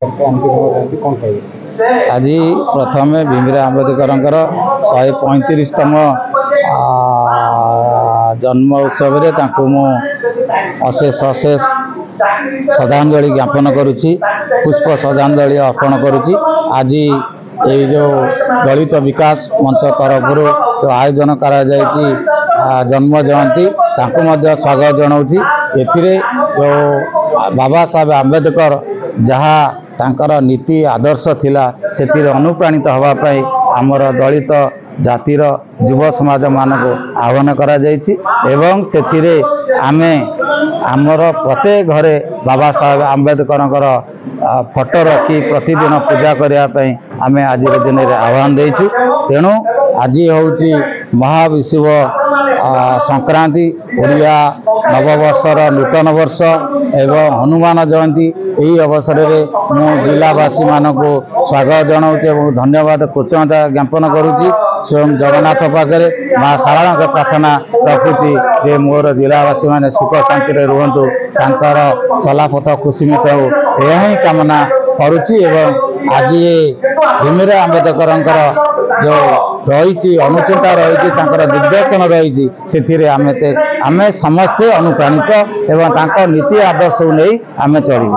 आज प्रथम भीमराव आंबेडकर 135तम जन्म उत्सव अशेष अशेष श्रद्धांजलि ज्ञापन करुच्ची पुष्प श्रद्धांजलि अर्पण करुच्ची। आज ये जो दलित विकास मंच तरफ जो आयोजन करा जन्म जयंती स्वागत जनाऊँगी। एथिरे जो बाबा साहेब आंबेडकर जहाँ तांकर नीति आदर्श थिला से अनुप्राणित होगापाई आमर दलित जातिर युव समाज मानक आह्वान करा जायछि एवं सेथिरे आमे आमर प्रत्येक घरे बाबा साहेब आंबेडकर फोटो रखी प्रतिदिन पूजा करने आमे आज दिन में आह्वान देछु। तेणु आज हूँ महाविषुव संक्रांति ओडिया नववर्षर नूतन वर्ष एवं हनुमान जयंती यही अवसर में मु जिलावासी मानक स्वागत जनाऊँगी और धन्यवाद कृतज्ञता ज्ञापन करुच्ची। स्वयं जगन्नाथ पाखे माँ सारा प्रार्थना रखुची जे मोर जिलावासी मैंने सुख शांति रुहतु तांकर चलापथ खुशीमित हो यही कामना करुच्ची। एवं आज ये भीमराव आंबेडकर जो रही अनुचिंता रही दिग्दर्शन रही से आमे समस्ते अनुप्राणित एवं नीति आदर्श नहीं आमे चलू।